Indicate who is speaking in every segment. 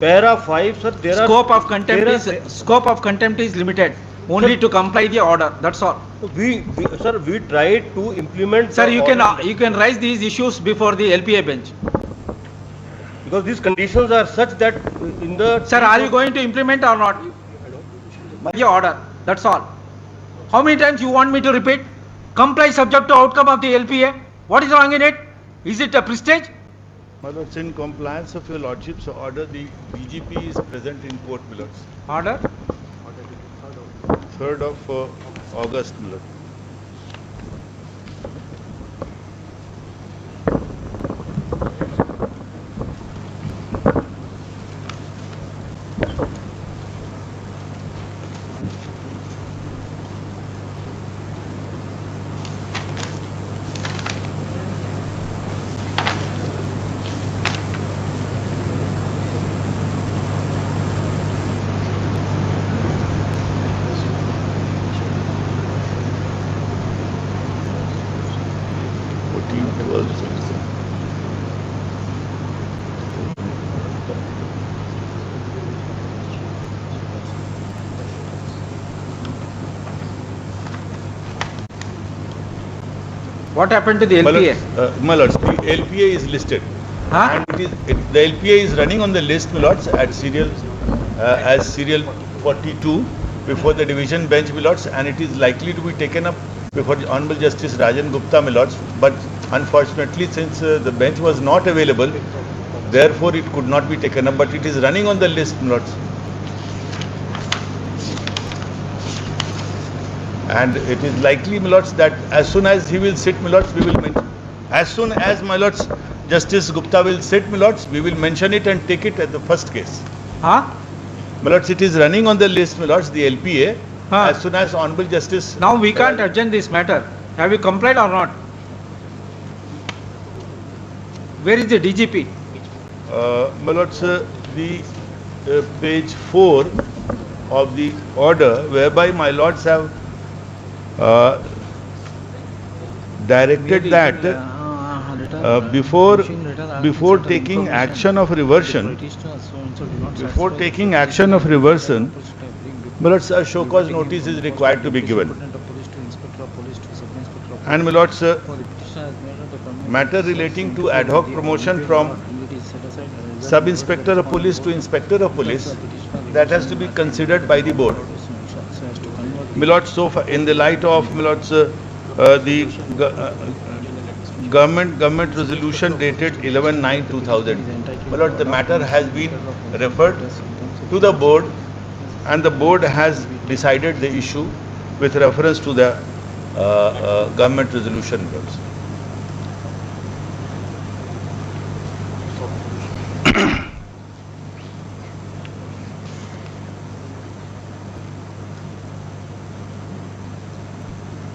Speaker 1: Para 5, sir, there are...
Speaker 2: Scope of contempt is limited only
Speaker 1: Sir,
Speaker 2: to comply the order. That's all.
Speaker 1: sir, we tried to implement
Speaker 2: Sir,
Speaker 1: the order
Speaker 2: you can raise these issues before the LPA bench.
Speaker 1: because these conditions are such that in the...
Speaker 2: Sir, are you going to implement or not? The order. That's all. How many times you want me to repeat? Comply subject to outcome of the LPA. What is wrong in it? Is it a prestige?
Speaker 3: My lords, in compliance of your lordship's order, the DGP is present in court, my lords.
Speaker 2: Order.
Speaker 3: 3rd of August, my lord.
Speaker 2: What happened to the LPA?
Speaker 3: My lords, the LPA is listed.
Speaker 2: Huh?
Speaker 3: And the LPA is running on the list, my lords, at serial as serial 42 before the division bench, my lords, and it is likely to be taken up before the Honorable Justice Rajan Gupta, my lords. But unfortunately, since the bench was not available, therefore it could not be taken up. But it is running on the list, my lords. And it is likely, my lords, that as soon as he will sit, my lords, we will mention. As soon as, my lords, Justice Gupta will sit, my lords, we will mention it and take it as the first case.
Speaker 2: Huh?
Speaker 3: My lords, it is running on the list, my lords, the LPA.
Speaker 2: Huh.
Speaker 3: As soon as Honorable Justice...
Speaker 2: Now we can't adjourn this matter. Have you complied or not? Where is the DGP?
Speaker 3: My lords, the page 4 of the order, whereby my lords have directed that before taking action of reversion, my lords, a show cause notice is required to be given. And my lords, matter relating to ad hoc promotion from Sub-Inspector of Police to Inspector of Police, that has to be considered by the board. My lords, so far, in the light of, my lords, the government resolution dated 11/9/2000, my lord, the matter has been referred to the board, and the board has decided the issue with reference to the government resolution.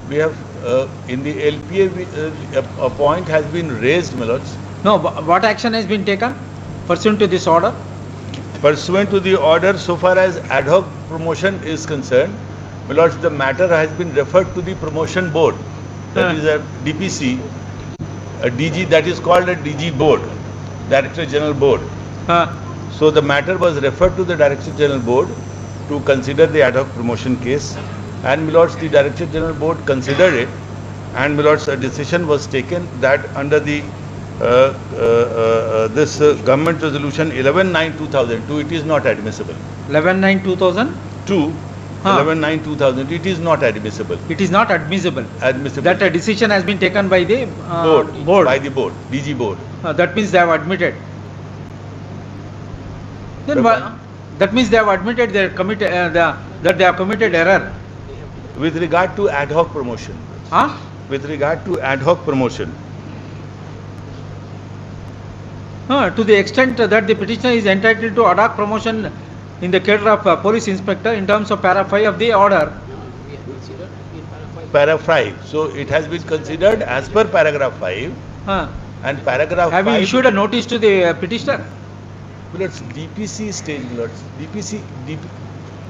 Speaker 3: We have in the LPA a point has been raised, my lords.
Speaker 2: No, what action has been taken pursuant to this order?
Speaker 3: Pursuant to the order, so far as ad hoc promotion is concerned, my lords, the matter has been referred to the promotion board. That is a DPC, a DG, that is called a DG board, Director General Board. So the matter was referred to the Director General Board to consider the ad hoc promotion case. And my lords, the Director General Board considered it, and my lords, a decision was taken that under the this government resolution 11/9/2002, it is not admissible.
Speaker 2: 11/9/2002.
Speaker 3: 11/9/2000, it is not admissible.
Speaker 2: It is not admissible.
Speaker 3: Admissible.
Speaker 2: That a decision has been taken by the
Speaker 3: board. By the board, DG board.
Speaker 2: That means they have admitted. Then that means they have admitted they that they have committed error.
Speaker 3: With regard to ad hoc promotion. With regard to ad hoc promotion.
Speaker 2: To the extent that the petitioner is entitled to ad hoc promotion in the cadre of police inspector in terms of para 5 of the order.
Speaker 3: Para 5. So it has been considered as per paragraph 5. And paragraph 5.
Speaker 2: Have you issued a notice to the petitioner?
Speaker 3: Lords, DPC stage, lords. DPC.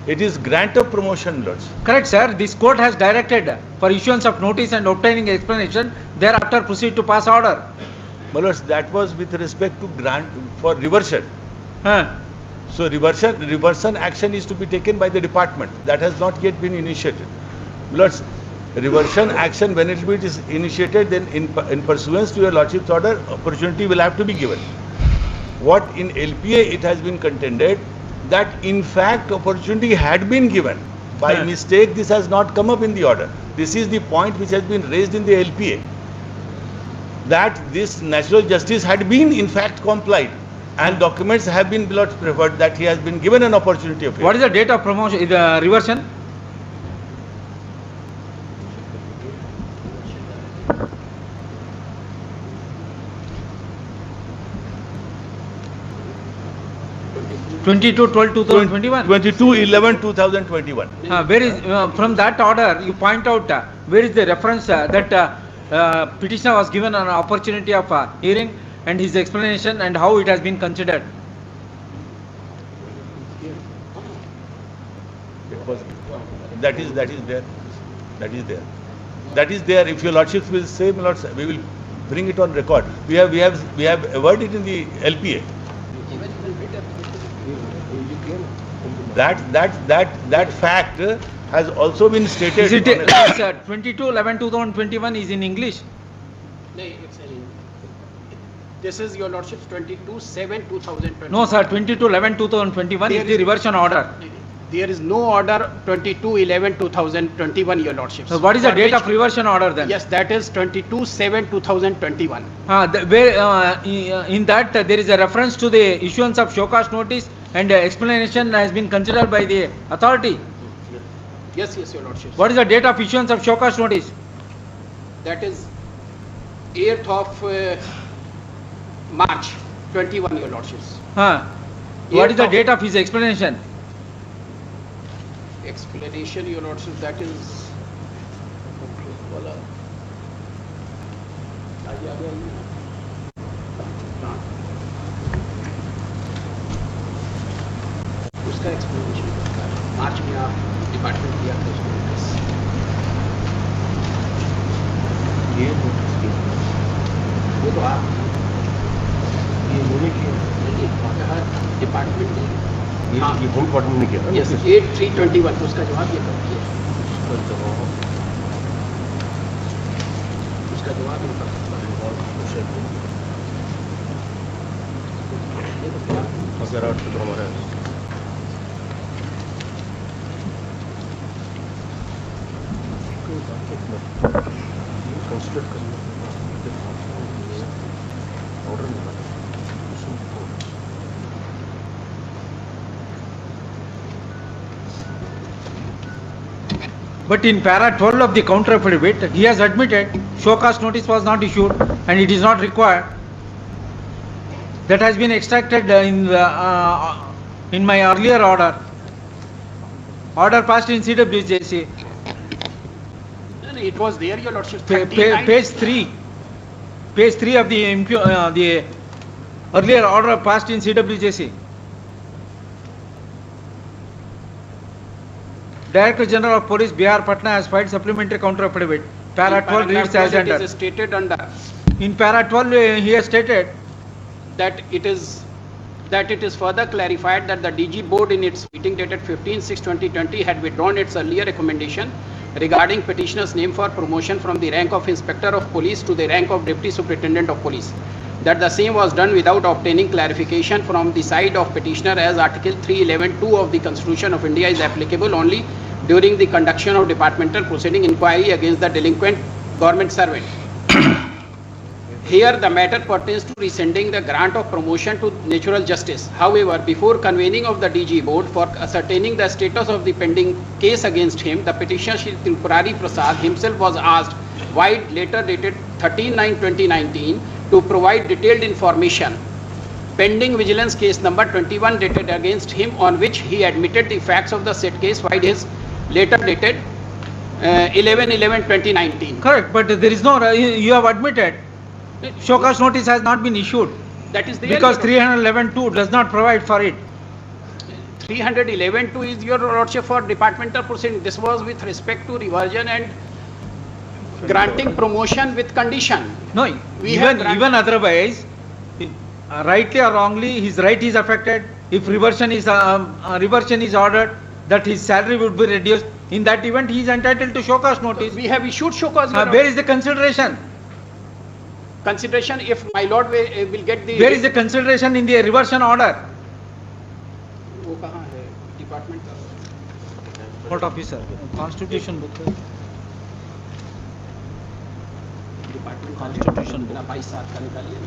Speaker 3: It is grant of promotion, lords.
Speaker 2: Correct, sir. This court has directed for issuance of notice and obtaining explanation. Thereafter, proceed to pass order.
Speaker 3: My lords, that was with respect to grant for reversion. So reversion action is to be taken by the department. That has not yet been initiated. Lords, reversion action, when it is initiated, then in pursuance to your Lordship's order, opportunity will have to be given. What in LPA it has been contended that in fact opportunity had been given. By mistake, this has not come up in the order. This is the point which has been raised in the LPA. That this natural justice had been in fact complied and documents have been preferred that he has been given an opportunity of it.
Speaker 2: What is the date of promotion, the reversion? (22 12 2021).
Speaker 3: 22/11/2021.
Speaker 2: Where is from that order you point out where is the reference that petitioner was given an opportunity of hearing and his explanation and how it has been considered?
Speaker 3: It was, that is there. That is there. That is there. If your Lordships will say, my Lords, we will bring it on record. We have averred it in the LPA. That fact has also been stated.
Speaker 2: Is it 22/11/2021 is in English?
Speaker 4: No, it's this is your Lordship's 22/7/2020.
Speaker 2: No sir, 22/11/2021 is the reversion order.
Speaker 4: There is no order 22/11/2021, your Lordship.
Speaker 2: So what is the date of reversion order then?
Speaker 4: Yes, that is 22/7/2021.
Speaker 2: Where in that there is a reference to the issuance of show cause notice and explanation has been considered by the authority.
Speaker 4: Yes, your Lordship.
Speaker 2: What is the date of issuance of show cause notice?
Speaker 4: That is 8th of March 21, your Lordships.
Speaker 2: What is the date of his explanation?
Speaker 4: Explanation, your Lordship, that is उसका explanation मार्च में आप department दिया था उसको notice.
Speaker 1: ये notice
Speaker 4: वो तो आप
Speaker 1: ये मैंने किया,
Speaker 4: नहीं डिपार्टमेंट ने
Speaker 1: ये होम डिपार्टमेंट ने किया ना
Speaker 4: यस
Speaker 1: notice?
Speaker 4: 8/3/21 उसका जवाब ये कर दिया.
Speaker 1: उसका जवाब
Speaker 4: उसका जवाब ये कर
Speaker 1: अगर आप तो हमारा कंसिडर करना ऑर्डर निकाला.
Speaker 2: But in para 12 of the counter affidavit, he has admitted show cause notice was not issued and it is not required. That has been extracted in my earlier order. Order passed in CWJC.
Speaker 4: No, it was there, your Lordship.
Speaker 2: Page 3. Page 3 of the earlier order passed in CWJC. Director General of Police Bihar Patna has filed supplementary counter affidavit. Para 12 reads as
Speaker 4: it
Speaker 2: under.
Speaker 4: is stated under
Speaker 2: In para 12 he has stated
Speaker 4: that it is further clarified that the DG board in its meeting dated 15/6/2020 had withdrawn its earlier recommendation regarding petitioner's name for promotion from the rank of Inspector of Police to the rank of Deputy Superintendent of Police. That the same was done without obtaining clarification from the side of petitioner, as Article 311(2) of the Constitution of India is applicable only during the conduction of departmental proceeding inquiry against the delinquent government servant. Here the matter pertains to rescinding the grant of promotion to natural justice. However, before convening of the DG board for ascertaining the status of the pending case against him, the petitioner Shri Tripurari Prasad himself was asked, while later dated 13/9/2019, to provide detailed information pending vigilance case number 21 dated against him, on which he admitted the facts of the said case, while his later dated 11/11/2019.
Speaker 2: correct, but there is no, you have admitted show cause notice has not been issued
Speaker 4: That is there.
Speaker 2: because 311(2) does not provide for it.
Speaker 4: 311(2) is your Lordship for departmental proceeding. This was with respect to reversion and granting promotion with condition.
Speaker 2: No,
Speaker 4: We have
Speaker 2: even otherwise, rightly or wrongly, his right is affected. if reversion is ordered, that his salary would be reduced. In that event, he is entitled to show cause notice.
Speaker 4: We have issued show cause.
Speaker 2: Where is the consideration?
Speaker 4: Consideration if my lord will get the.
Speaker 2: Where is the consideration in the reversion order?
Speaker 4: वो कहाँ है? Department का.
Speaker 2: Court officer, constitution book.
Speaker 4: Department
Speaker 2: Constitution book.
Speaker 4: 22/7 का निकालिए.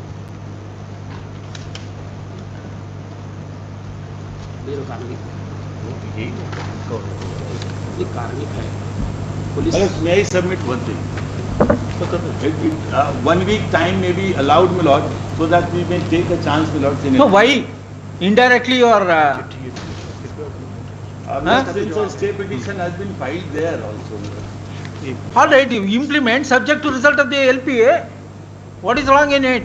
Speaker 4: ये कार्मिक. ये कार्मिक है. Police.
Speaker 3: May I submit one thing? 1 week time may be allowed, my lord, so that we may take a chance, my lord.
Speaker 2: No, why? Indirectly or...
Speaker 3: Since a stay petition has been filed there also. my lord.
Speaker 2: All right, you implement subject to result of the LPA. What is wrong in it?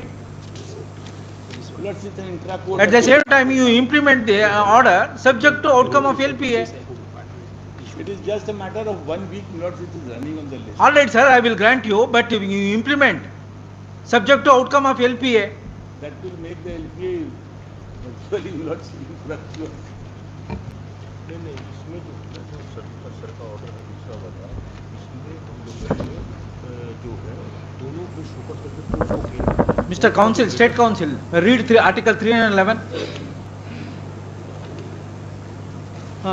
Speaker 3: My lord, it's an intra-court
Speaker 2: At the
Speaker 3: appeal.
Speaker 2: same time, you implement the order subject to outcome of LPA.
Speaker 3: It is just a matter of 1 week, my lord, it is running on the list.
Speaker 2: All right, sir, I will grant you, but you implement subject to outcome of LPA.
Speaker 3: That will make the LPA virtually, my lord, infructuous.
Speaker 1: नहीं नहीं इसमें जो है जो sir का order है दूसरा वाला इसमें हम लोग जो है दोनों को शो कर सकते हैं
Speaker 2: Mr. Council, State Council, read Article 311.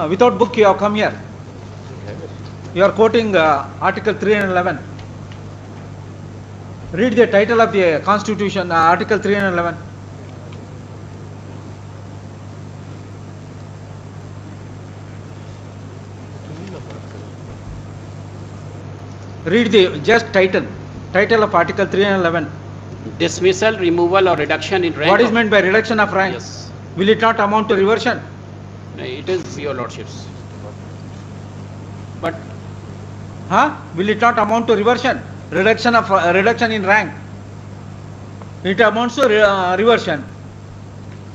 Speaker 2: Without book, you have come here. You are quoting Article 311. Read the title of the Constitution, Article 311. Read the just title of Article 311.
Speaker 4: Dismissal, removal or reduction in rank.
Speaker 2: What is meant by reduction of rank?
Speaker 4: Yes.
Speaker 2: Will it not amount to reversion?
Speaker 4: It is your lordships. But
Speaker 2: Will it not amount to reversion? Reduction in rank. It amounts to reversion.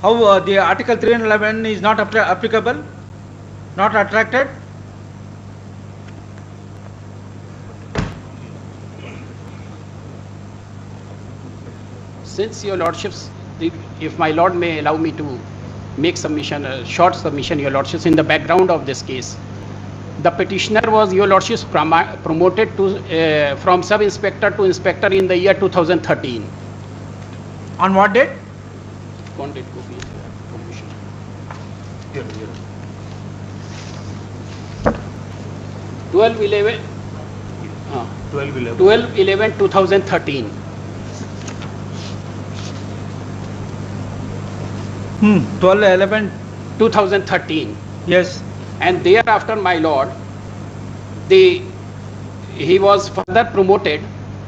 Speaker 2: How the Article 311 is not applicable? Not attracted?
Speaker 4: since your lordships, if my lord may allow me to make submission, a short submission, your lordships, in the background of this case, the petitioner was, your lordships, promoted to from sub-inspector to inspector in the year 2013.
Speaker 2: On what date?
Speaker 4: कौन date को भी promotion? 12/11, 12/11/2013.
Speaker 2: 12/11.
Speaker 4: 2013.
Speaker 2: Yes.
Speaker 4: And thereafter, my lord, he was further promoted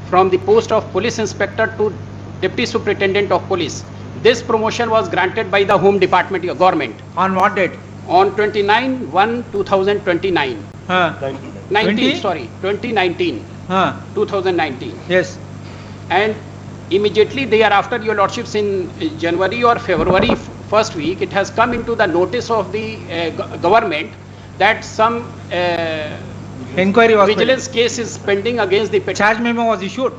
Speaker 4: from the post of police inspector to deputy superintendent of police. This promotion was granted by the Home Department, your government,
Speaker 2: On what date?
Speaker 4: on 29/1/2029.
Speaker 2: 20?
Speaker 4: 2019. 2019.
Speaker 2: Yes.
Speaker 4: And immediately thereafter, your lordships, in January or February first week, it has come into the notice of the government that some
Speaker 2: Inquiry was
Speaker 4: vigilance case is pending against the petitioner,
Speaker 2: charge memo was issued.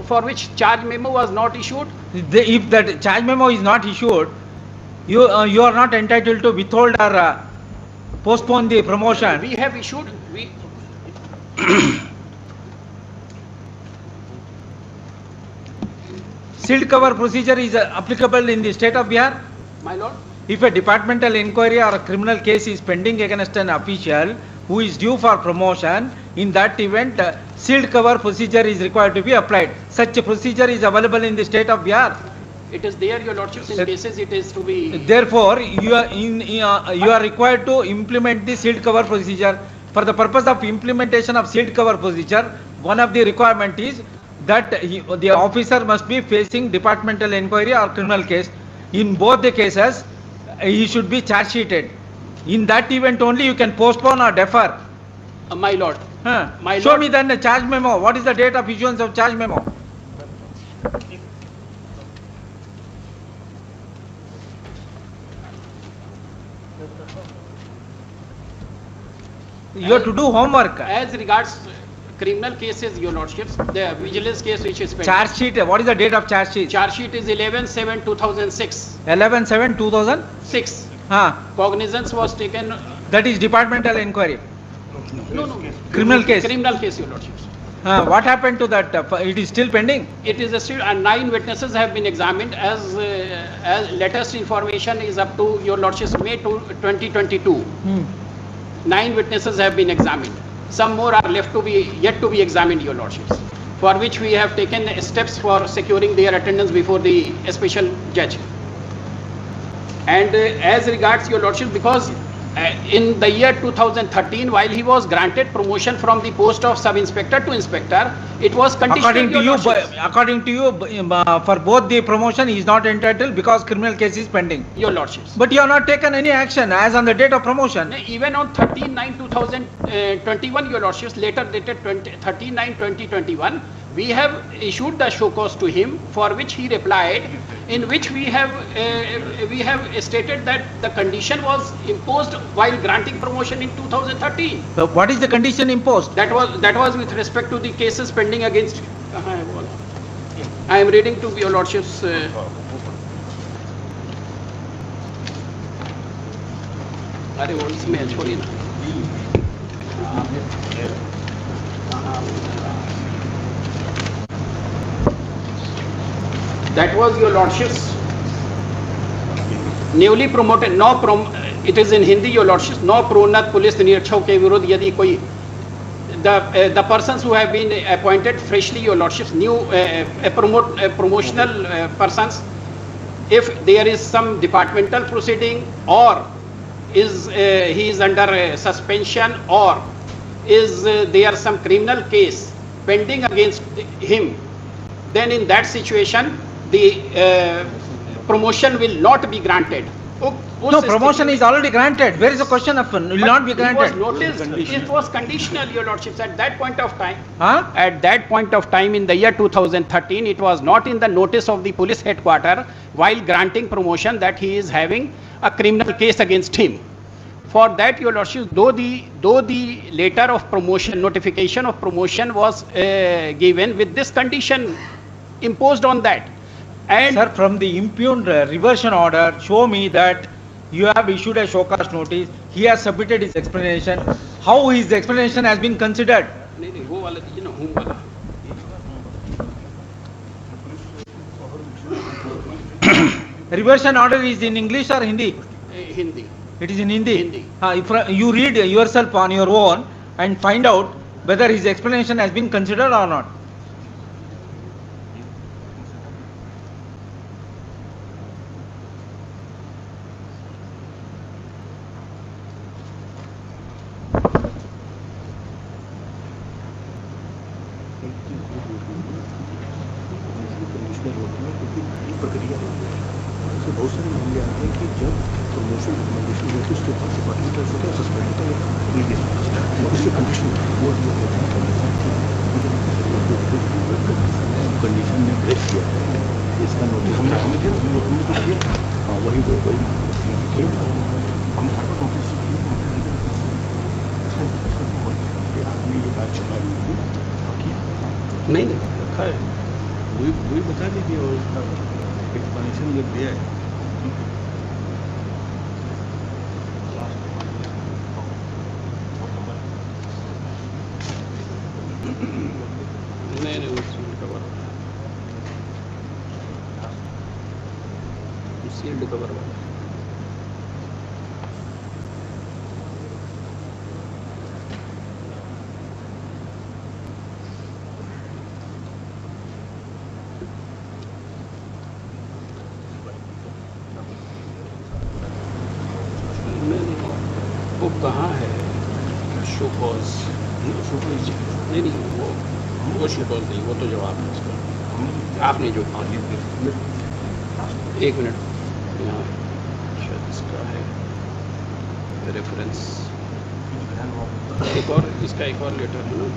Speaker 4: for which charge memo was not issued.
Speaker 2: If that charge memo is not issued, you are not entitled to withhold or postpone the promotion.
Speaker 4: We have issued,
Speaker 2: Sealed cover procedure is applicable in the state of Bihar.
Speaker 4: my lord,
Speaker 2: If a departmental inquiry or a criminal case is pending against an official who is due for promotion, in that event, sealed cover procedure is required to be applied. Such a procedure is available in the state of Bihar.
Speaker 4: it is there, your lordships, in cases it is to be.
Speaker 2: Therefore, you are required to implement the sealed cover procedure. For the purpose of implementation of sealed cover procedure, one of the requirement is that the officer must be facing departmental inquiry or criminal case. In both the cases, he should be charge sheeted. In that event only you can postpone or defer.
Speaker 4: My lord, My
Speaker 2: Show
Speaker 4: lord-
Speaker 2: me then the charge memo. What is the date of issuance of charge memo? You have to do homework.
Speaker 4: as regards criminal cases, your lordships, the vigilance case which is pending.
Speaker 2: Charge sheet, what is the date of charge sheet?
Speaker 4: Charge sheet is 11/7/2006.
Speaker 2: 11/7/2006.
Speaker 4: 6.
Speaker 2: Ah,
Speaker 4: Cognizance was taken.
Speaker 2: that is departmental inquiry.
Speaker 4: No.
Speaker 2: Criminal case.
Speaker 4: Criminal case, your lordships.
Speaker 2: What happened to that? It is still pending?
Speaker 4: It is still, 9 witnesses have been examined as latest information is up to your lordships May 2022. 9 witnesses have been examined. Some more are yet to be examined, your lordships, for which we have taken steps for securing their attendance before the special judge. And as regards your lordship, because in the year 2013, while he was granted promotion from the post of sub-inspector to inspector, it was conditional.
Speaker 2: According to you, for both the promotion, he is not entitled because criminal case is pending.
Speaker 4: Your lordships.
Speaker 2: But you have not taken any action as on the date of promotion.
Speaker 4: Even on 13/9/2021, your lordships, later dated 13/9/2021, we have issued the show cause to him, for which he replied, in which we have stated that the condition was imposed while granting promotion in 2013.
Speaker 2: What is the condition imposed?
Speaker 4: That was with respect to the cases pending against. I am reading to your lordships. अरे वो इसमें छोड़िए ना. That was your lordships. Newly promoted, it is in Hindi, your lordships. No प्रोन्नत police निरीक्षक के विरुद्ध यदि कोई the persons who have been appointed freshly, your lordships, new promotional persons, if there is some departmental proceeding or he is under suspension or is there some criminal case pending against him, then in that situation the promotion will not be granted.
Speaker 2: No, promotion is already granted. Where is the question of will not be granted?
Speaker 4: It was conditional, your lordships, at that point of time.
Speaker 2: Huh?
Speaker 4: At that point of time in the year 2013, it was not in the notice of the police headquarters while granting promotion that he is having a criminal case against him. For that, your lordships, though the letter of promotion, notification of promotion was given with this condition imposed on that. And
Speaker 2: sir, from the impugned reversion order, show me that you have issued a show cause notice. He has submitted his explanation. How his explanation has been considered?
Speaker 4: नहीं, वो वाला दीजिए ना, home वाला.
Speaker 2: Reversion order is in English or Hindi?
Speaker 4: Hindi.
Speaker 2: It is in Hindi.
Speaker 4: Hindi.
Speaker 2: If you read yourself on your own and find out whether his explanation has been considered or not.
Speaker 1: प्रक्रिया है, ऐसे बहुत सारे मामले आते हैं कि जब प्रमोशन नोटिस के बाद डिपार्टमेंटल से सस्पेंड का उसके कंडीशन कंडीशन में ब्रेक किया है, इसका नोटिस हमने किया, हाँ वही हम नोटिस आपने ये बात चला
Speaker 4: नहीं
Speaker 1: रखा है, वही बता दीजिए और उसका एक्सप्लेनेशन जब दिया है.
Speaker 4: नहीं सील्ड कवर वाला. वो कहाँ है शो कॉज? नहीं वो शो कॉज नहीं, वो तो जवाब है उसका. आपने जो एक मिनट यहाँ शायद इसका है रेफरेंस, एक और इसका एक और लेटर है ना.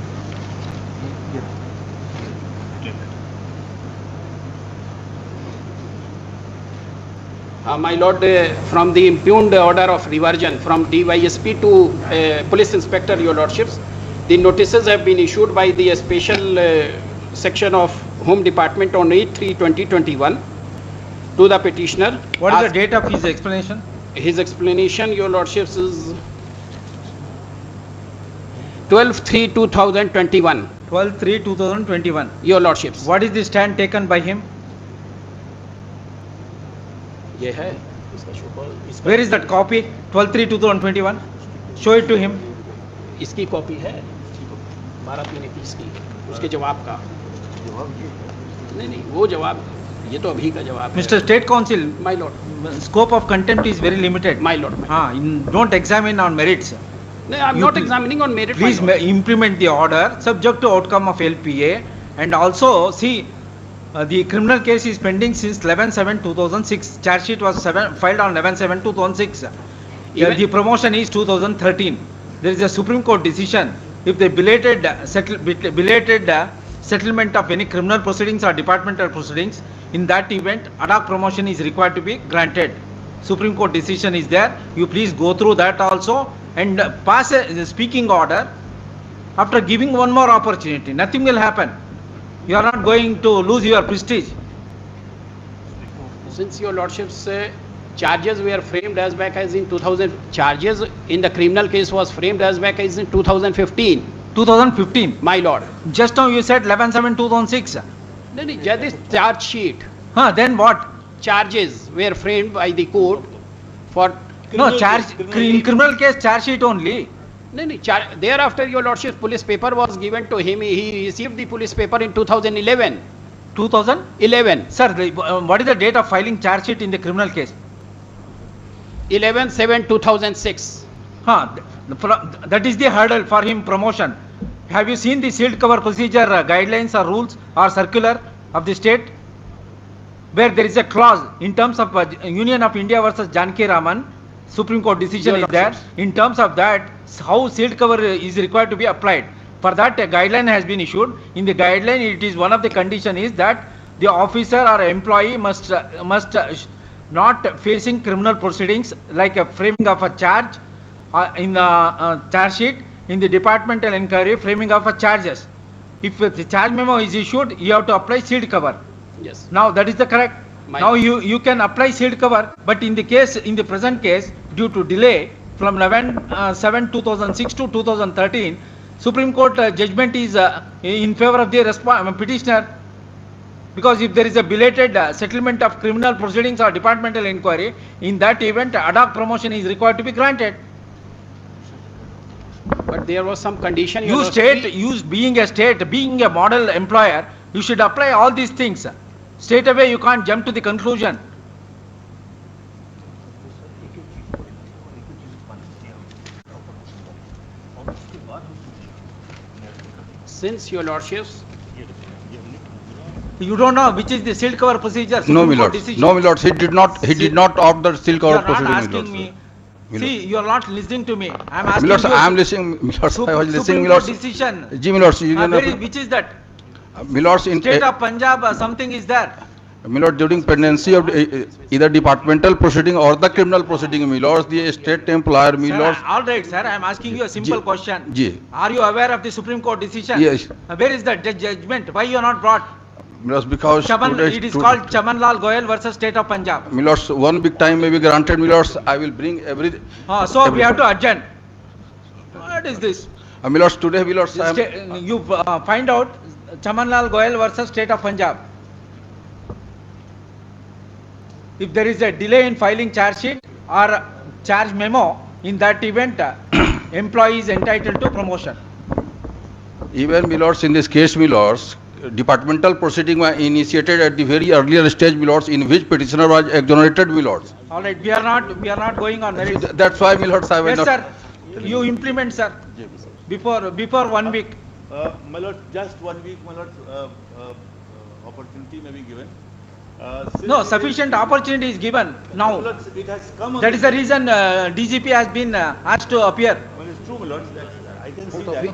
Speaker 4: My lord, from the impugned order of reversion from DYSP to police inspector, your lordships, The notices have been issued by the special section of Home Department on 8/3/2021 to the petitioner.
Speaker 2: What is the
Speaker 4: As-
Speaker 2: date of his explanation?
Speaker 4: His explanation, your lordships, is 12/3/2021,
Speaker 2: 12/3/2021.
Speaker 4: your lordships.
Speaker 2: What is the stand taken by him?
Speaker 4: ये है
Speaker 1: इसका show cause इसका
Speaker 2: Where is that copy? 12/3/2021. Show it to him.
Speaker 4: इसकी copy है 12/3/21 की, उसके जवाब का।
Speaker 1: जवाब ये है।
Speaker 4: नहीं नहीं, वो जवाब, ये तो अभी का जवाब है।
Speaker 2: Mr. State Council,
Speaker 4: my Lord,
Speaker 2: scope of contempt is very limited.
Speaker 4: My Lord,
Speaker 2: Don't examine on merits.
Speaker 4: नहीं, I am
Speaker 2: You
Speaker 4: not
Speaker 2: pl-
Speaker 4: examining on merit.
Speaker 2: Please implement the order subject to outcome of LPA, and also see the criminal case is pending since 11/7/2006. Charge sheet was filed on 11/7/2006.
Speaker 4: Even-
Speaker 2: The promotion is 2013. There is a Supreme Court decision. If the belated settlement of any criminal proceedings or departmental proceedings, in that event ad hoc promotion is required to be granted. Supreme Court decision is there. You please go through that also and pass a speaking order after giving one more opportunity. Nothing will happen. You are not going to lose your prestige.
Speaker 4: Since your lordships charges were framed as back as in 2000, charges in the criminal case was framed as back as in 2015,
Speaker 2: 2015.
Speaker 4: my lord.
Speaker 2: Just now you said 11/7/2006.
Speaker 4: No, no, just this charge sheet,
Speaker 2: Then what?
Speaker 4: charges were framed by the court for,
Speaker 2: No, charge, in criminal case charge sheet only.
Speaker 4: no, no, thereafter your lordship police paper was given to him. He received the police paper in 2011.
Speaker 2: 2000?
Speaker 4: 11,
Speaker 2: Sir, what is the date of filing charge sheet in the criminal case?
Speaker 4: 11/7/2006.
Speaker 2: That is the hurdle for him promotion. Have you seen the sealed cover procedure guidelines or rules or circular of the state? Where there is a clause in terms of Union of India versus Janki Raman, Supreme Court decision
Speaker 4: Your
Speaker 2: is there.
Speaker 4: lordships.
Speaker 2: In terms of that, how sealed cover is required to be applied. For that, a guideline has been issued. In the guideline, it is one of the condition is that the officer or employee must not facing criminal proceedings like a framing of a charge in the charge sheet, in the departmental inquiry, framing of a charges. If the charge memo is issued, you have to apply sealed cover.
Speaker 4: Yes.
Speaker 2: Now that is the correct.
Speaker 4: My-
Speaker 2: Now you can apply sealed cover, but in the case, in the present case, due to delay from 11/7/2006 to 2013, Supreme Court judgment is in favor of the petitioner. Because if there is a belated settlement of criminal proceedings or departmental inquiry, in that event ad hoc promotion is required to be granted.
Speaker 4: But there was some condition. Your
Speaker 2: You
Speaker 4: lordship,
Speaker 2: state, being a model employer, you should apply all these things. Straight away you can't jump to the conclusion.
Speaker 4: since your lordships,
Speaker 2: You don't know which is the sealed cover procedure.
Speaker 5: No,
Speaker 2: Supreme
Speaker 5: my
Speaker 2: Court
Speaker 5: lords.
Speaker 2: decision.
Speaker 5: No, my lords. He did not opt the silk
Speaker 2: You
Speaker 5: cover
Speaker 2: are not
Speaker 5: proceeding, my
Speaker 2: asking
Speaker 5: lords.
Speaker 2: me.
Speaker 5: My
Speaker 2: See, you are not listening to me. I am
Speaker 5: My
Speaker 2: asking
Speaker 5: lords,
Speaker 2: you.
Speaker 5: I am listening. My lords, I was listening.
Speaker 2: Supreme
Speaker 5: My
Speaker 2: Court
Speaker 5: lords.
Speaker 2: decision.
Speaker 5: Ji, my lords, you can.
Speaker 2: Which is that?
Speaker 5: My lords, in
Speaker 2: State of Punjab, something is there.
Speaker 5: my lord, during pendency of either departmental proceeding or the criminal proceeding, my lords, the state employer, my
Speaker 2: Sir,
Speaker 5: lords.
Speaker 2: all right, sir. I am asking you a simple
Speaker 5: Ji.
Speaker 2: question.
Speaker 5: Ji.
Speaker 2: Are you aware of the Supreme Court decision?
Speaker 5: Yes.
Speaker 2: Where is the judgment? Why you are not brought?
Speaker 5: My lords, because
Speaker 2: It is called Chaman Lal Goyal versus State of Punjab.
Speaker 5: My lords, one big time may be granted, my lords. I will bring every.
Speaker 2: So we have to adjourn. What is this?
Speaker 5: My lords, today, my lords, I am.
Speaker 2: You find out Chaman Lal Goyal versus State of Punjab. If there is a delay in filing charge sheet or charge memo, in that event, employee is entitled to promotion.
Speaker 5: Even, my lords, in this case, my lords, departmental proceeding were initiated at the very earlier stage, my lords, in which petitioner was exonerated, my lords.
Speaker 2: All right, we are not going on merits.
Speaker 5: That's why, my lords, I will
Speaker 2: Yes,
Speaker 5: not.
Speaker 2: sir. You implement, sir. Before 1 week.
Speaker 3: My lord, just 1 week, my lord, opportunity may be given. Since
Speaker 2: No,
Speaker 3: it is-
Speaker 2: sufficient opportunity is given
Speaker 3: My
Speaker 2: now.
Speaker 3: lord, it has come on
Speaker 2: That is the reason DGP has been asked to appear.
Speaker 3: Well, it's true, my lord, that I can see that.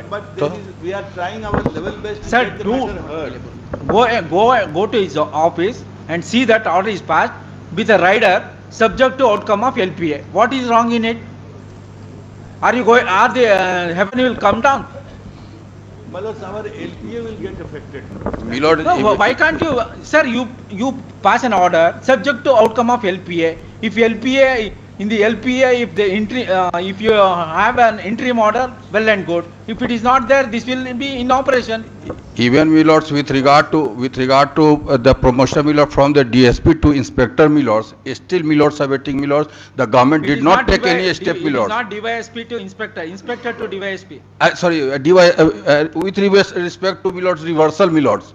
Speaker 3: But there is, we are trying our level best to
Speaker 2: Sir,
Speaker 3: get the
Speaker 2: do-
Speaker 3: matter heard.
Speaker 2: Go to his office and see that order is passed with a rider subject to outcome of LPA. What is wrong in it? Are you going, are the heaven will come down?
Speaker 3: My lords, our LPA will get affected.
Speaker 5: My lord,
Speaker 2: No,
Speaker 5: if-
Speaker 2: why can't you, sir, you pass an order subject to outcome of LPA. If LPA, in the LPA, if the if you have an interim order, well and good. If it is not there, this will be in operation.
Speaker 5: even my lords, with regard to the promotion, my lord, from the DSP to inspector, my lords, still my lords awaiting, my lords, the government
Speaker 2: It
Speaker 5: did
Speaker 2: is
Speaker 5: not take any
Speaker 2: DY
Speaker 5: step, my
Speaker 2: It is
Speaker 5: lords.
Speaker 2: not DYSP to inspector, inspector to DYSP.
Speaker 5: Sorry, with respect to my lords, reversal, my lords.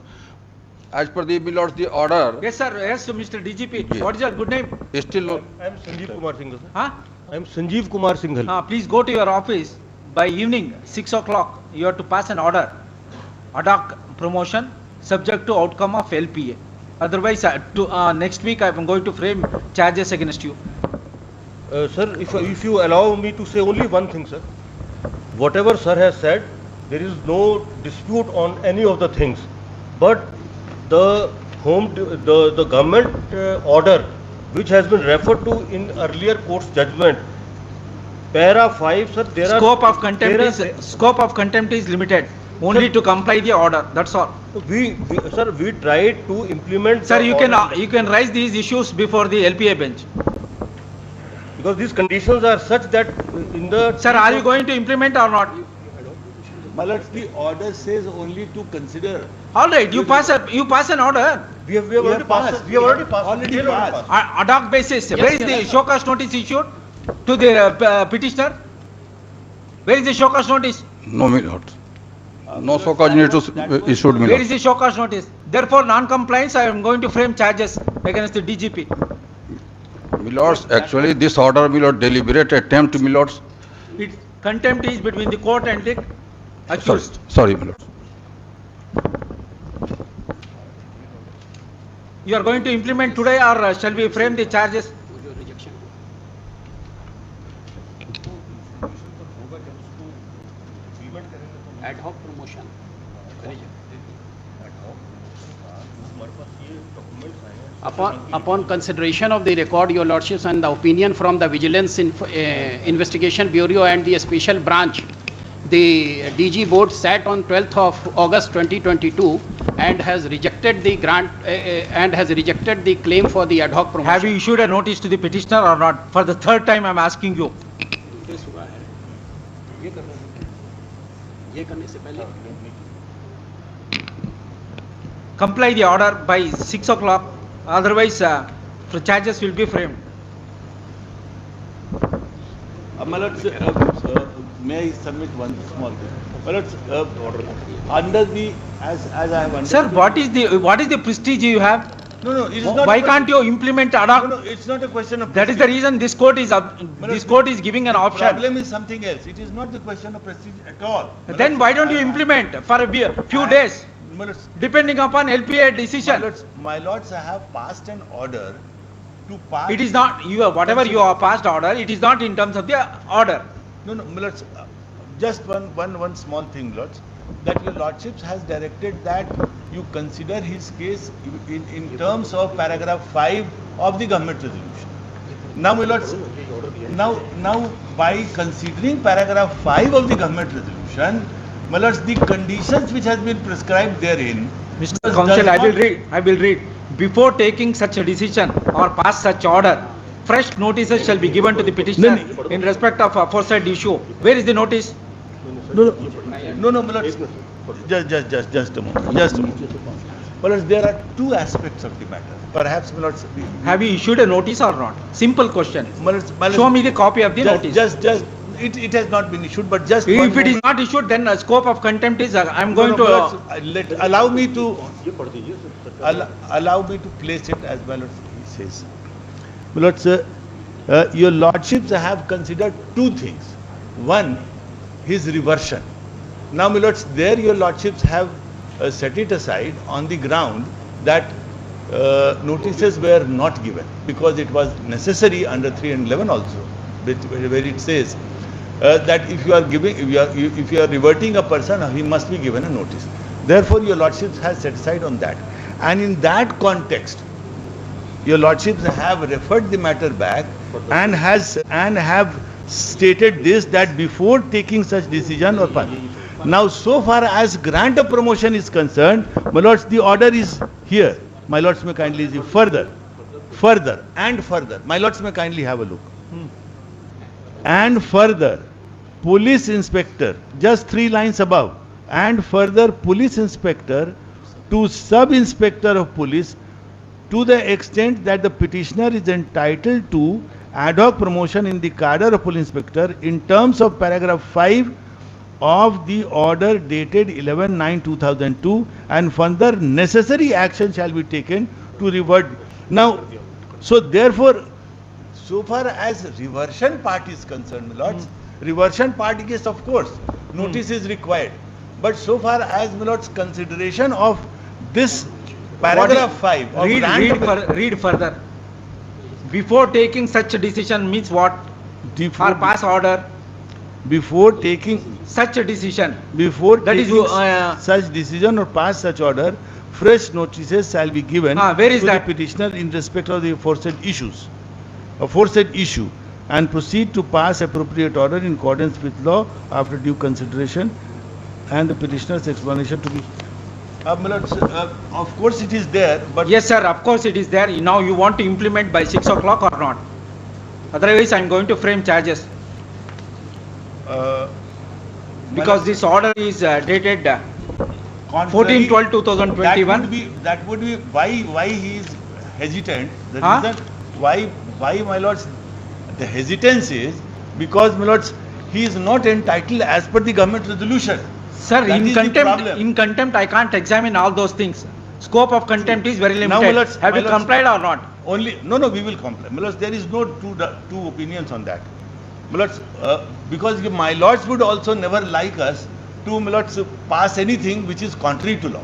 Speaker 5: As per the, my lords, the order,
Speaker 2: Yes, sir, yes, Mr. DGP.
Speaker 5: Yeah.
Speaker 2: What is your good name?
Speaker 5: still no.
Speaker 1: I am Sanjeev Kumar Singhal, sir.
Speaker 2: Huh?
Speaker 1: I am Sanjeev Kumar Singhal.
Speaker 2: Please go to your office by evening, 6 o'clock. You have to pass an order. Ad hoc promotion subject to outcome of LPA. Otherwise, next week I am going to frame charges against you.
Speaker 1: Sir, if you allow me to say only one thing, sir. Whatever sir has said, there is no dispute on any of the things. But the the government order, which has been referred to in earlier court's judgment, para 5, sir, there
Speaker 2: Scope
Speaker 1: are...
Speaker 2: of contempt is limited. Only to comply the order, that's all.
Speaker 1: Sir, we tried to implement...
Speaker 2: Sir,
Speaker 1: the
Speaker 2: you
Speaker 1: order.
Speaker 2: can raise these issues before the LPA bench.
Speaker 1: Because these conditions are such that in the...
Speaker 2: Sir, are you going to implement or not?
Speaker 3: My lords, the order says only to consider.
Speaker 2: All right, you pass an order.
Speaker 1: We have already passed. We have already passed.
Speaker 3: Already
Speaker 1: We have already
Speaker 3: passed.
Speaker 1: passed.
Speaker 2: Ad hoc basis. Where is the
Speaker 4: yes.
Speaker 2: show cause notice issued to the petitioner? Where is the show cause notice?
Speaker 5: No, my lords. No so cause need to issued, my
Speaker 2: Where
Speaker 5: lords.
Speaker 2: is the show cause notice? Therefore, non-compliance, I am going to frame charges against the DGP.
Speaker 5: My lords, actually, this order, my lord, deliberate attempt, my lords.
Speaker 2: Contempt is between the court and the accused.
Speaker 5: Sorry, my lords.
Speaker 2: You are going to implement today, or shall we frame the charges?
Speaker 4: Rejection. Ad hoc promotion. Upon consideration of the record, your lordships, and the opinion from the Vigilance Investigation Bureau and the Special Branch, the DG board sat on 12th of August 2022 and has rejected the grant and has rejected the claim for the ad hoc promotion.
Speaker 2: Have you issued a notice to the petitioner or not? For the third time, I am asking you.
Speaker 4: ये करने से पहले
Speaker 2: Comply the order by 6 o'clock, otherwise the charges will be framed.
Speaker 3: My lords, may I submit one small thing? My lords, under the, as I have understood...
Speaker 2: Sir, what is the prestige you have?
Speaker 3: No, it is not...
Speaker 2: Why can't you implement ad hoc?
Speaker 3: No, it's not a question of...
Speaker 2: That is the reason this court is giving an
Speaker 3: The
Speaker 2: option.
Speaker 3: problem is something else. It is not the question of prestige at all.
Speaker 2: Then why don't you implement for a few days,
Speaker 3: My lords,
Speaker 2: depending upon LPA decision?
Speaker 3: my lords, I have passed an order to pass...
Speaker 2: It is not, whatever you have passed order, it is not in terms of the order.
Speaker 3: No, my lords, just one small thing, lords, that your lordships has directed that you consider his case in terms of paragraph 5 of the government resolution. Now, my lords, now by considering paragraph 5 of the government resolution, my lords, the conditions which has been prescribed therein...
Speaker 2: Mr.
Speaker 3: does
Speaker 2: Counsel, I
Speaker 3: not-
Speaker 2: will read. Before taking such a decision or pass such order, fresh notices shall be given to the petitioner in respect of aforesaid issue. Where is the notice?
Speaker 3: No, my lords, just a moment. My lords, there are two aspects of the matter. Perhaps, my lords,
Speaker 2: Have you issued a notice or not? Simple question.
Speaker 3: my lords,
Speaker 2: Show me the copy of the notice.
Speaker 3: It has not been issued, but just...
Speaker 2: If it is not issued, then a scope of contempt is, I am going to...
Speaker 3: Allow me to place it as well as he says. My lords, your lordships have considered two things. One, his reversion. Now, my lords, there your lordships have set it aside on the ground that notices were not given because it was necessary under 311 also, where it says that if you are giving, if you are reverting a person, he must be given a notice. Therefore, your lordships has set aside on that, and in that context, your lordships have referred the matter back and have stated this, that before taking such decision or now so far as grant of promotion is concerned, my lords, the order is here. My lords may kindly see further, and further. My lords may kindly have a look. And further, police inspector, just 3 lines above, and further police inspector to sub-inspector of police, to the extent that the petitioner is entitled to ad hoc promotion in the cadre of police inspector in terms of paragraph 5 of the order dated 11/9/2002, and further necessary action shall be taken to revert. Now, so therefore, so far as reversion part is concerned, my lords, reversion part, yes, of course, notice is required. But so far as, my lords, consideration of this paragraph 5 of
Speaker 2: Read further. Before taking such a decision means what? Or pass order.
Speaker 3: Before taking
Speaker 2: Such a decision.
Speaker 3: that
Speaker 2: is,
Speaker 3: such decision or pass such order, fresh notices shall be given
Speaker 2: where is
Speaker 3: to
Speaker 2: that?
Speaker 3: the petitioner in respect of the aforesaid issue, and proceed to pass appropriate order in accordance with law after due consideration and the petitioner's explanation to be. My lords, of course it is there, but
Speaker 2: Yes, sir, of course it is there. Now you want to implement by 6 o'clock or not? Otherwise, I am going to frame charges.
Speaker 3: my
Speaker 2: Because
Speaker 3: lords,
Speaker 2: this order is dated
Speaker 3: contrary-
Speaker 2: 14/12/2021.
Speaker 3: That would be why he is hesitant. The
Speaker 2: Huh?
Speaker 3: reason why my lords, the hesitance is because, my lords, he is not entitled as per the government resolution.
Speaker 2: Sir,
Speaker 3: That is the problem.
Speaker 2: in contempt, I can't examine all those things. Scope of contempt is very
Speaker 3: Now, my
Speaker 2: limited.
Speaker 3: lords,
Speaker 2: Have
Speaker 3: my
Speaker 2: you
Speaker 3: lords-
Speaker 2: complied or not?
Speaker 3: No, we will comply. My lords, there is no two opinions on that. My lords, because my lords would also never like us to, my lords, pass anything which is contrary to law.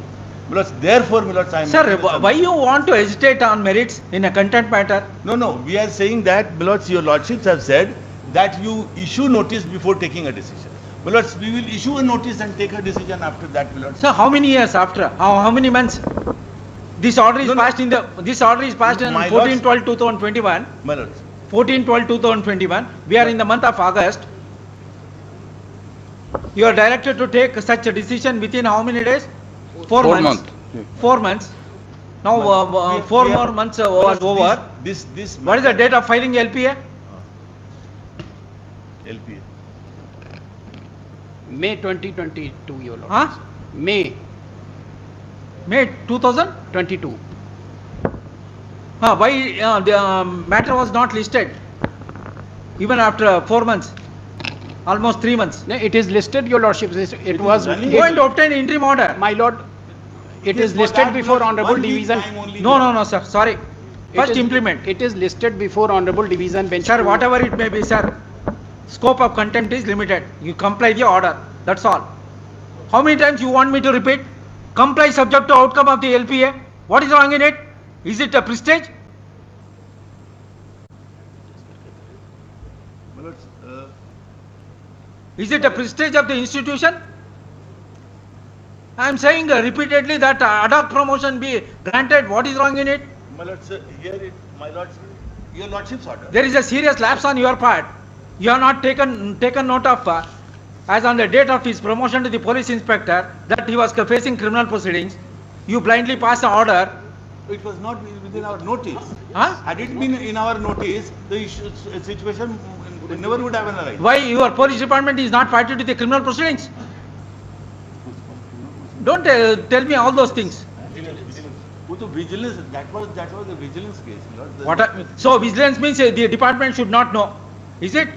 Speaker 3: My lords, therefore, my lords, I am.
Speaker 2: Sir, why you want to hesitate on merits in a contempt matter?
Speaker 3: No, we are saying that, my lords, your lordships have said that you issue notice before taking a decision. My lords, we will issue a notice and take a decision after that, my lords.
Speaker 2: So how many years after? How many months? This order is
Speaker 3: No, no.
Speaker 2: passed in this order is passed on
Speaker 3: My lords-
Speaker 2: 14/12/2021.
Speaker 3: My lords,
Speaker 2: 14/12/2021. We are in the month of August. You are directed to take such a decision within how many days? 4
Speaker 5: 4
Speaker 2: months.
Speaker 5: months.
Speaker 2: 4 months. Now,
Speaker 3: we-
Speaker 2: 4
Speaker 3: we
Speaker 2: more
Speaker 3: are-
Speaker 2: months
Speaker 3: my
Speaker 2: was
Speaker 3: lords,
Speaker 2: over.
Speaker 3: This.
Speaker 2: What is the date of filing LPA?
Speaker 3: LPA.
Speaker 4: May 2022, Your Lord.
Speaker 2: Huh?
Speaker 4: May
Speaker 2: May 2000?
Speaker 4: 22.
Speaker 2: Why the matter was not listed? Even after 4 months, almost 3 months.
Speaker 4: No, it is listed, Your Lordship. It was,
Speaker 3: running.
Speaker 2: Go and obtain interim order.
Speaker 4: my Lord, it
Speaker 3: Yes,
Speaker 4: is
Speaker 3: for
Speaker 4: listed
Speaker 3: that,
Speaker 4: before
Speaker 3: Lord,
Speaker 4: Honorable
Speaker 3: 1 week
Speaker 4: Division.
Speaker 3: time only
Speaker 2: No, sir, sorry.
Speaker 4: It
Speaker 2: First
Speaker 4: is-
Speaker 2: implement.
Speaker 4: It is listed before Honorable Division Bench.
Speaker 2: Sir,
Speaker 4: 2.
Speaker 2: whatever it may be, sir, scope of contempt is limited. You comply the order, that's all. How many times you want me to repeat? Comply subject to outcome of the LPA. What is wrong in it? Is it a prestige?
Speaker 3: My lords,
Speaker 2: Is it a prestige of the institution? I am saying repeatedly that ad hoc promotion be granted. What is wrong in it?
Speaker 3: my lords, my lords, your lordship's order.
Speaker 2: There is a serious lapse on your part. You have not taken note of, as on the date of his promotion to the police inspector, that he was facing criminal proceedings. You blindly pass an order.
Speaker 3: It was not within our notice.
Speaker 2: Huh?
Speaker 3: Had it been in our notice, the situation never would have arisen.
Speaker 2: Why your police department is not party to the criminal proceedings? Don't tell me all those things.
Speaker 3: Vigilance, that was the vigilance case.
Speaker 2: So vigilance means the department should not know. Is it?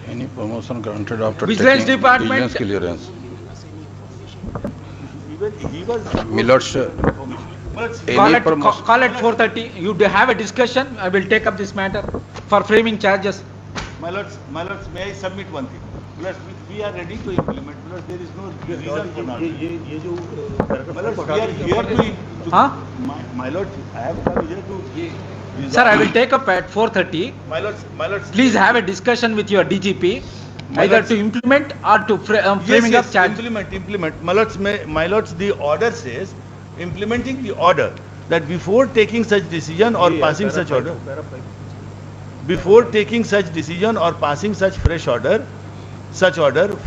Speaker 5: Any promotion granted after
Speaker 2: Vigilance
Speaker 5: taking
Speaker 2: department-
Speaker 5: vigilance clearance.
Speaker 3: Even he was.
Speaker 5: My lords,
Speaker 3: Any
Speaker 2: Call at
Speaker 5: promotion-
Speaker 2: 4:30. You have a discussion. I will take up this matter for framing charges.
Speaker 3: My lords, may I submit one thing? My lords, we are ready to implement. My lords, there is no reason for not. My lords, we are here to.
Speaker 2: Huh?
Speaker 3: My lord, I have come here to.
Speaker 2: Sir, I will take up at 4:30.
Speaker 3: My lords.
Speaker 2: Please have a discussion with your DGP,
Speaker 3: My
Speaker 2: either
Speaker 3: lords-
Speaker 2: to implement or to framing up charge.
Speaker 3: Implement. My lords, the order says, implementing the order, that before taking such decision or passing such order. before taking such decision or passing such order,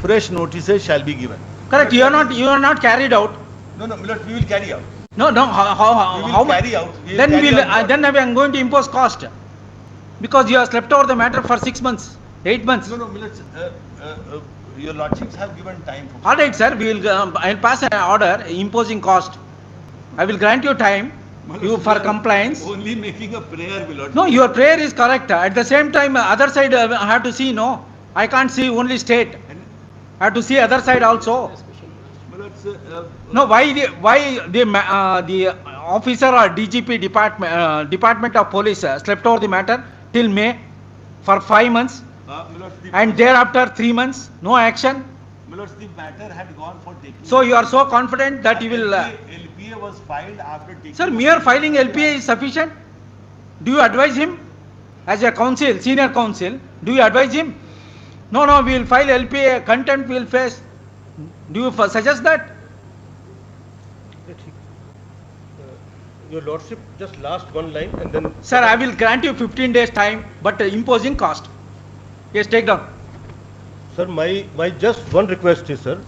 Speaker 3: fresh notices shall be given.
Speaker 2: Correct, you are not carried out.
Speaker 3: No, my lord, we will carry out.
Speaker 2: No,
Speaker 3: We will
Speaker 2: how
Speaker 3: carry out. We will
Speaker 2: Then
Speaker 3: carry
Speaker 2: we'll,
Speaker 3: out what?
Speaker 2: then I am going to impose cost. Because you have slept over the matter for 6 months, 8 months.
Speaker 3: No, my lord, your lordships have given time for.
Speaker 2: All right, sir, we will, I will pass an order imposing cost. I will grant you time, you for compliance.
Speaker 3: Only making a prayer, my lord.
Speaker 2: No, your prayer is correct. At the same time, other side I have to see, no. I can't see only state. I have to see other side also.
Speaker 3: My lord,
Speaker 2: No, why the officer or DGP department of police slept over the matter till May for 5 months
Speaker 3: my lord,
Speaker 2: and thereafter 3 months, no action.
Speaker 3: my lord, the matter had gone for taking.
Speaker 2: So you are so confident that you will...
Speaker 3: LPA was filed after taking.
Speaker 2: Sir, mere filing LPA is sufficient? Do you advise him? As a counsel, senior counsel, do you advise him? No, we will file LPA, contempt we will face. Do you suggest that?
Speaker 1: Your lordship, just last one line and then.
Speaker 2: Sir, I will grant you 15 days time, but imposing cost. Yes, take down.
Speaker 1: Sir, my just one request is, sir,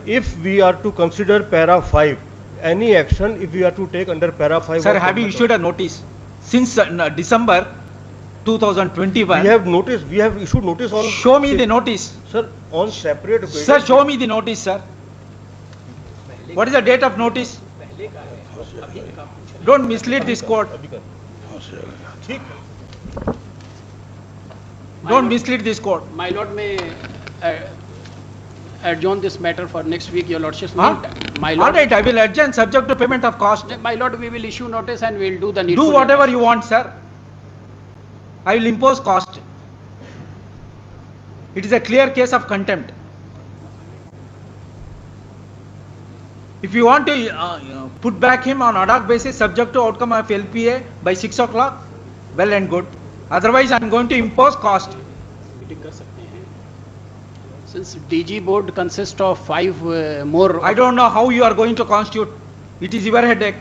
Speaker 1: if we are to consider para 5, any action if we are to take under para 5.
Speaker 2: Sir, have you issued a notice? Since December 2021.
Speaker 1: We have issued notice on.
Speaker 2: Show me the notice.
Speaker 1: Sir, on separate occasions.
Speaker 2: Sir, show me the notice, sir. What is the date of notice? Don't mislead this court.
Speaker 1: ठीक.
Speaker 2: Don't mislead this court.
Speaker 4: My lord may adjourn this matter for next week, your lordship.
Speaker 2: Huh?
Speaker 4: My
Speaker 2: All
Speaker 4: lord,
Speaker 2: right, I will adjourn subject to payment of cost.
Speaker 4: my lord, we will issue notice and we will do the needful.
Speaker 2: Do whatever you want, sir. I will impose cost. It is a clear case of contempt. If you want to put back him on ad hoc basis subject to outcome of LPA by 6 o'clock, well and good. Otherwise, I am going to impose cost.
Speaker 4: Meeting कर सकते हैं. Since DG board consists of 5 more.
Speaker 2: I don't know how you are going to constitute. It is your headache.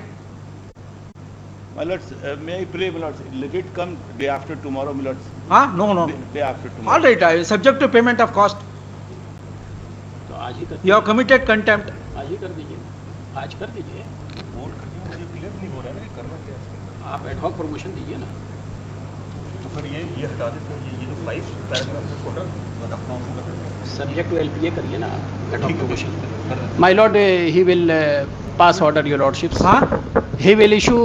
Speaker 3: My lords, may I pray, my lords, let it come day after tomorrow, my lords.
Speaker 2: Huh? No.
Speaker 3: Day after tomorrow.
Speaker 2: All right, subject to payment of cost.
Speaker 4: तो आज ही कर
Speaker 2: You have committed contempt.
Speaker 4: आज ही कर दीजिए. आज कर दीजिए.
Speaker 1: मुझे क्लियर नहीं हो रहा है करना क्या है.
Speaker 4: आप एड हॉक प्रमोशन दीजिए ना.
Speaker 1: तो फिर ये हटा देते हैं, ये जो 5 पैराग्राफ है टोटल अपना
Speaker 4: Subject to LPA करिए ना. Ad hoc promotion. My lord, he will pass order, your lordships.
Speaker 2: Huh?
Speaker 4: He will issue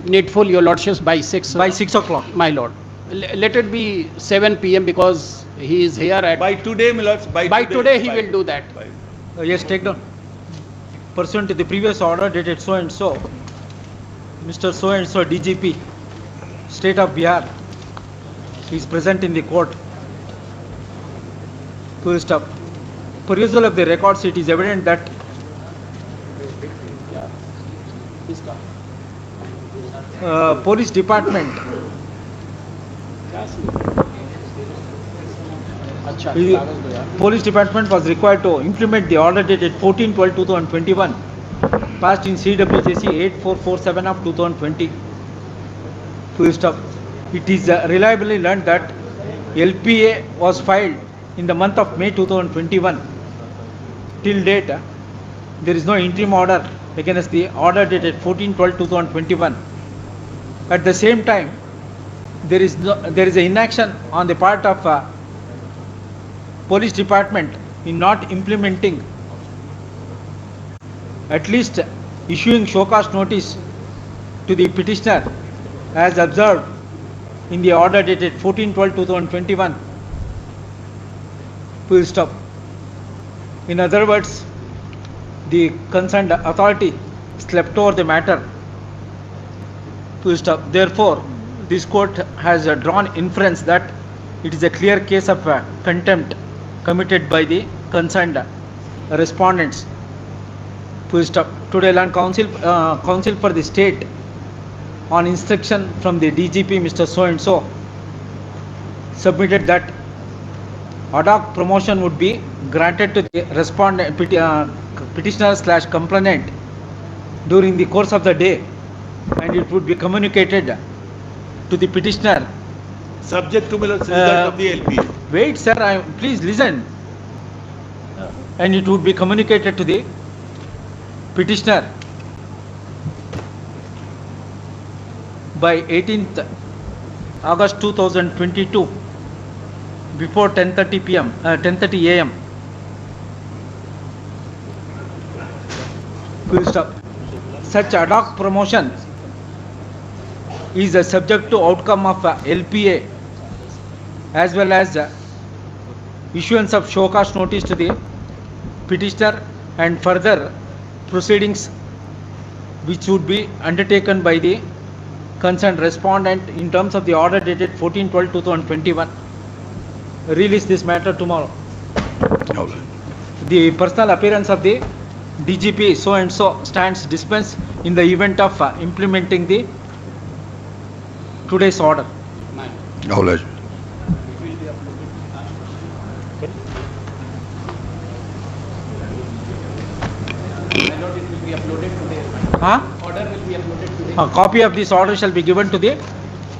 Speaker 4: needful, your lordships, by 6.
Speaker 2: By 6 o'clock.
Speaker 4: My lord. Let it be 7 p.m. because he is here at.
Speaker 3: By today, my lords,
Speaker 4: By today he will do that.
Speaker 2: Yes, take down. Pursuant to the previous order dated so and so, Mr. So and so DGP, State of Bihar, is present in the court. To stop. Perusal of the records, it is evident that police department
Speaker 4: अच्छा
Speaker 2: The
Speaker 4: कागज दो यार.
Speaker 2: police department was required to implement the order dated 14/12/2021 passed in CWJC 8447 of 2020. To stop. It is reliably learned that LPA was filed in the month of May 2021. Till date, there is no interim order against the order dated 14/12/2021. At the same time, there is an inaction on the part of police department in not implementing, at least issuing show cause notice to the petitioner as observed in the order dated 14/12/2021. Full stop. In other words, the concerned authority slept over the matter. Full stop. Therefore, this court has drawn inference that it is a clear case of contempt committed by the concerned respondents. Full stop. Today, Land Counsel for the state, on instruction from the DGP, Mr. So and so, submitted that ad hoc promotion would be granted to the respondent petitioner/complainant during the course of the day, and it would be communicated to the petitioner.
Speaker 3: Subject to, my lords, result of the LPA.
Speaker 2: Wait, sir, please listen. And it would be communicated to the petitioner by 18th August 2022 before 10:30 p.m. 10:30 a.m. Full stop. Such ad hoc promotion is subject to outcome of LPA as well as issuance of show cause notice to the petitioner and further proceedings which would be undertaken by the concerned respondent in terms of the order dated 14/12/2021. Release this matter tomorrow. The personal appearance of the DGP so and so stands dispensed in the event of implementing the today's order.
Speaker 5: Acknowledged.
Speaker 2: Huh?
Speaker 4: Order will be uploaded today.
Speaker 2: A copy of this order shall be given to the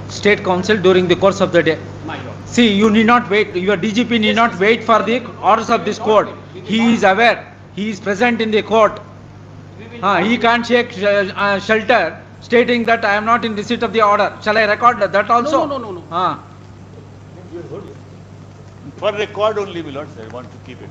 Speaker 2: State Council during the course of the day.
Speaker 4: My lord.
Speaker 2: See, you need not wait, your DGP need not wait for the orders of this court. He is aware, he is present in the court. He can't take shelter stating that I am not in receipt of the order. Shall I record that also?
Speaker 4: No.
Speaker 2: Ah.
Speaker 3: For record only, my lords, I want to keep it.